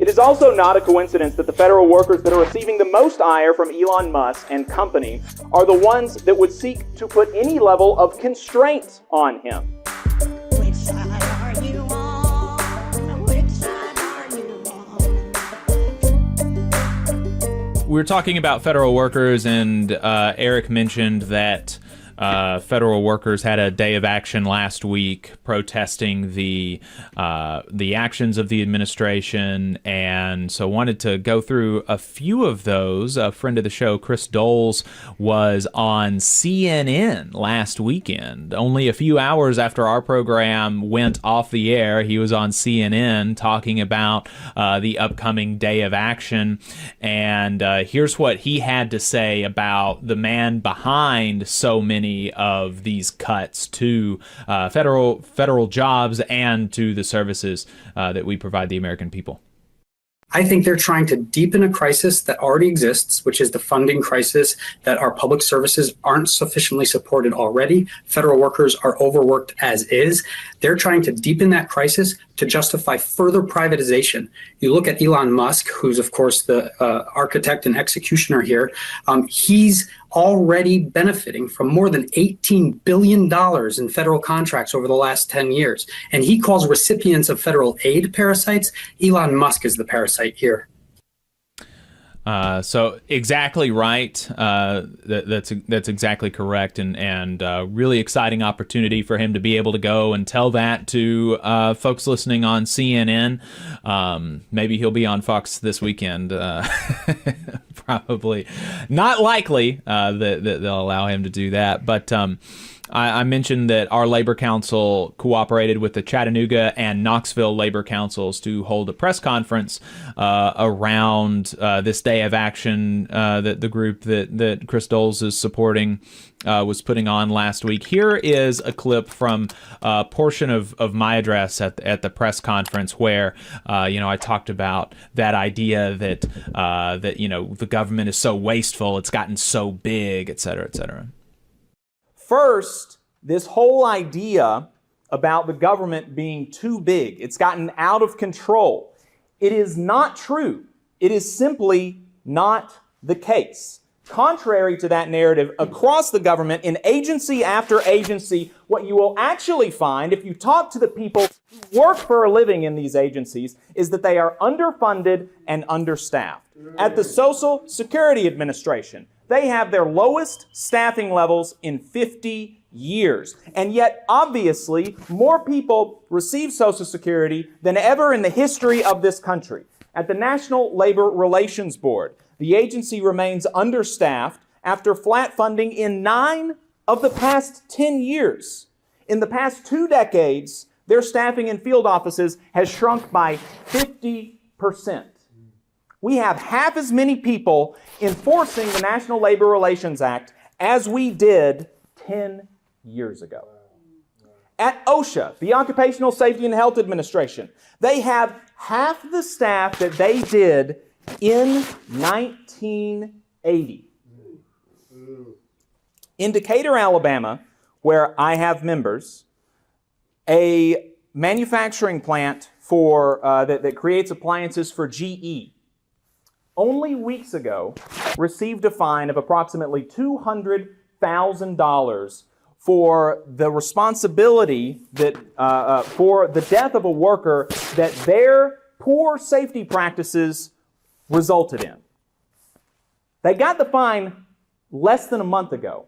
It is also not a coincidence that the federal workers that are receiving the most ire from Elon Musk and company are the ones that would seek to put any level of constraint on him. Which side are you on? Which side are you on? We were talking about federal workers, and Eric mentioned that federal workers had a day of action last week protesting the actions of the administration, and so wanted to go through a few of those. A friend of the show, Chris Dols, was on CNN last weekend. Only a few hours after our program went off the air, he was on CNN talking about the upcoming day of action, and here's what he had to say about the man behind so many of these cuts to federal jobs and to the services that we provide the American people. I think they're trying to deepen a crisis that already exists, which is the funding crisis, that our public services aren't sufficiently supported already. Federal workers are overworked as is. They're trying to deepen that crisis to justify further privatization. You look at Elon Musk, who's of course the architect and executioner here. He's already benefiting from more than $18 billion in federal contracts over the last 10 years. And he calls recipients of federal aid parasites. Elon Musk is the parasite here. So exactly right. That's exactly correct, and really exciting opportunity for him to be able to go and tell that to folks listening on CNN. Maybe he'll be on Fox this weekend. Probably not likely that they'll allow him to do that, but. I mentioned that our labor council cooperated with the Chattanooga and Knoxville labor councils to hold a press conference around this day of action that the group that Chris Dols is supporting was putting on last week. Here is a clip from a portion of my address at the press conference where I talked about that idea that the government is so wasteful, it's gotten so big, et cetera, et cetera. First, this whole idea about the government being too big, it's gotten out of control. It is not true. It is simply not the case. Contrary to that narrative, across the government, in agency after agency, what you will actually find if you talk to the people who work for a living in these agencies is that they are underfunded and understaffed. At the Social Security Administration, they have their lowest staffing levels in 50 years. And yet, obviously, more people receive Social Security than ever in the history of this country. At the National Labor Relations Board, the agency remains understaffed after flat funding in 9 of the past 10 years. In the past 2 decades, their staffing in field offices has shrunk by 50%. We have half as many people enforcing the National Labor Relations Act as we did 10 years ago. At OSHA, the Occupational Safety and Health Administration, they have half the staff that they did in 1980. In Decatur, Alabama, where I have members, a manufacturing plant for that creates appliances for GE, only weeks ago received a fine of approximately $200,000 for the responsibility that for the death of a worker that their poor safety practices resulted in. They got the fine less than a month ago.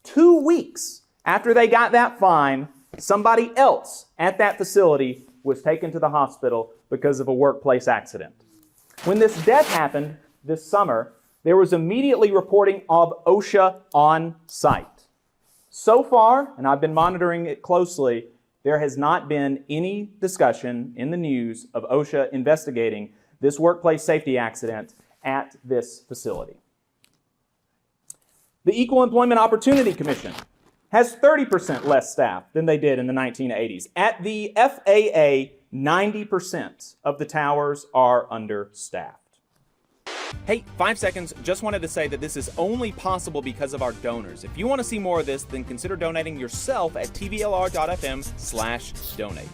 2 weeks after they got that fine, somebody else at that facility was taken to the hospital because of a workplace accident. When this death happened this summer, there was immediately reporting of OSHA on site. So far, and I've been monitoring it closely, there has not been any discussion in the news of OSHA investigating this workplace safety accident at this facility. The Equal Employment Opportunity Commission has 30% less staff than they did in the 1980s. At the FAA, 90% of the towers are understaffed. Hey, 5 seconds. Just wanted to say that this is only possible because of our donors. If you want to see more of this, then consider donating yourself at tvlr.fm/donate.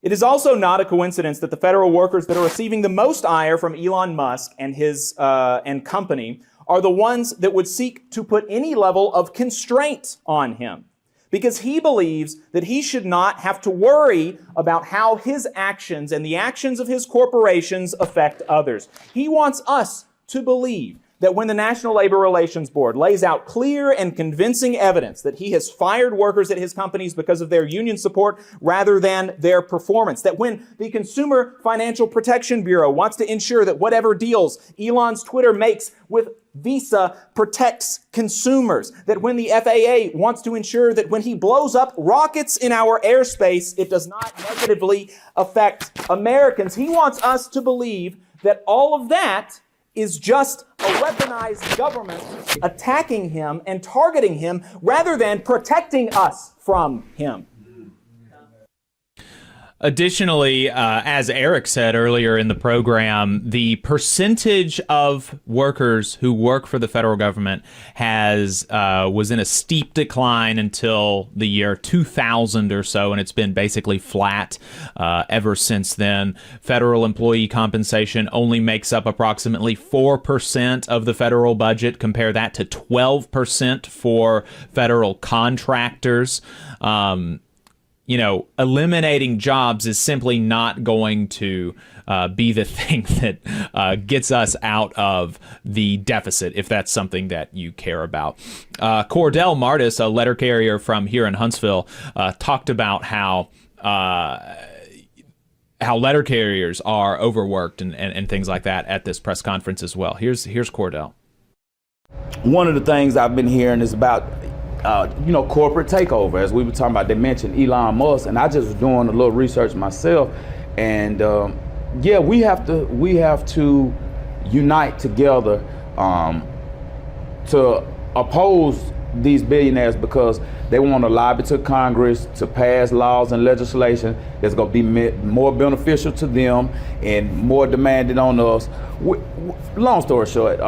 It is also not a coincidence that the federal workers that are receiving the most ire from Elon Musk and his and company are the ones that would seek to put any level of constraint on him, because he believes that he should not have to worry about how his actions and the actions of his corporations affect others. He wants us to believe that when the National Labor Relations Board lays out clear and convincing evidence that he has fired workers at his companies because of their union support rather than their performance, that when the Consumer Financial Protection Bureau wants to ensure that whatever deals Elon's Twitter makes with Visa protects consumers, that when the FAA wants to ensure that when he blows up rockets in our airspace, it does not negatively affect Americans. He wants us to believe that all of that is just a weaponized government attacking him and targeting him rather than protecting us from him. Additionally, as Eric said earlier in the program, the percentage of workers who work for the federal government was in a steep decline until the year 2000 or so, and it's been basically flat ever since then. Federal employee compensation only makes up approximately 4% of the federal budget. Compare that to 12% for federal contractors. Eliminating jobs is simply not going to be the thing that gets us out of the deficit, if that's something that you care about. Cordell Martis, a letter carrier from here in Huntsville, talked about how letter carriers are overworked and things like that at this press conference as well. Here's Cordell. One of the things I've been hearing is about corporate takeover. As we were talking about, they mentioned Elon Musk, and I just was doing a little research myself, and we have to unite together to oppose these billionaires, because they want to lobby to Congress to pass laws and legislation that's going to be more beneficial to them and more demanded on us. Long story short,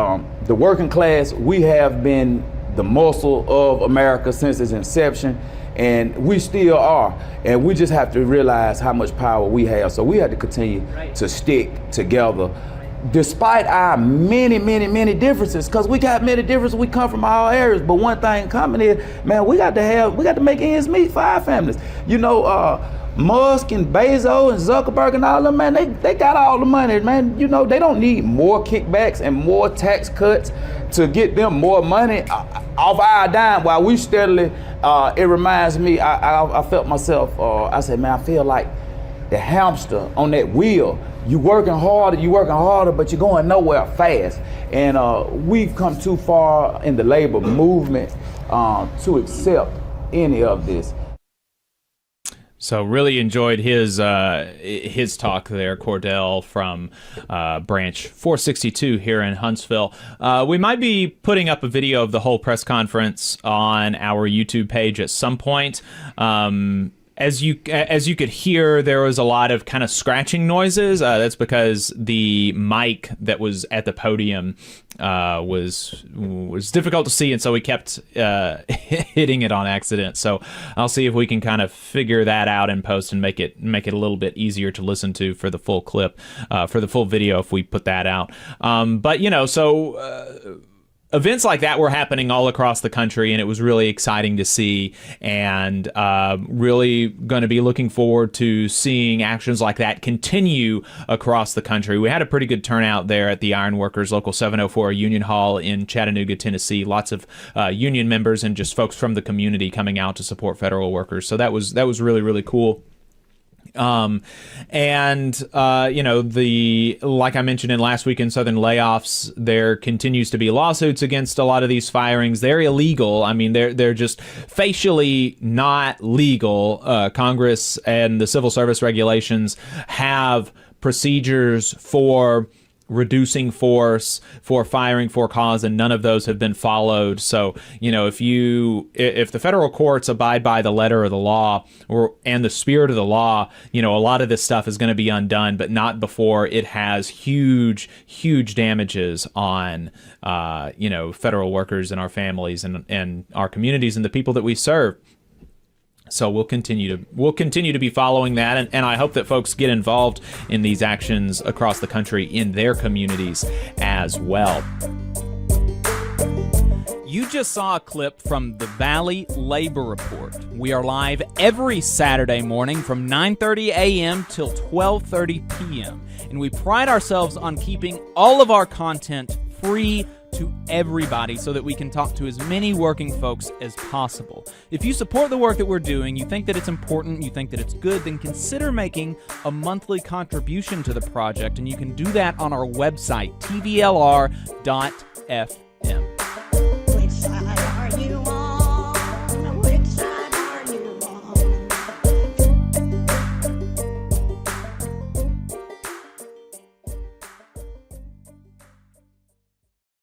the working class, we have been the muscle of America since its inception, and we still are. And we just have to realize how much power we have. So we have to continue to stick together, despite our many differences, because we got many differences. We come from all areas, but one thing in common is, man, we got to make ends meet for our families. Musk and Bezos and Zuckerberg and all them, man, they got all the money, man. They don't need more kickbacks and more tax cuts to get them more money off our dime while we steadily, it reminds me, I felt myself, I said, man, I feel like the hamster on that wheel. You working harder, but you're going nowhere fast. And we've come too far in the labor movement to accept any of this. So really enjoyed his talk there, Cordell from Branch 462 here in Huntsville. We might be putting up a video of the whole press conference on our YouTube page at some point. As you could hear, there was a lot of kind of scratching noises. That's because the mic that was at the podium was difficult to see, and so we kept hitting it on accident. So I'll see if we can kind of figure that out in post and make it a little bit easier to listen to for the full clip, for the full video if we put that out. Events like that were happening all across the country, and it was really exciting to see, and really going to be looking forward to seeing actions like that continue across the country. We had a pretty good turnout there at the Ironworkers Local 704 Union Hall in Chattanooga, Tennessee. Lots of union members and just folks from the community coming out to support federal workers. So that was really, really cool. Like I mentioned in last week in Southern Layoffs, there continues to be lawsuits against a lot of these firings. They're illegal. I mean, they're just facially not legal. Congress and the civil service regulations have procedures for reducing force, for firing for cause, and none of those have been followed. So, if the federal courts abide by the letter of the law and the spirit of the law, a lot of this stuff is going to be undone, but not before it has huge damages on, federal workers and our families and our communities and the people that we serve. So we'll continue to be following that, and I hope that folks get involved in these actions across the country in their communities as well. You just saw a clip from the Valley Labor Report. We are live every Saturday morning from 9:30 a.m. till 12:30 p.m. And we pride ourselves on keeping all of our content free to everybody so that we can talk to as many working folks as possible. If you support the work that we're doing, you think that it's important, you think that it's good, then consider making a monthly contribution to the project, and you can do that on our website, tvlr.fm.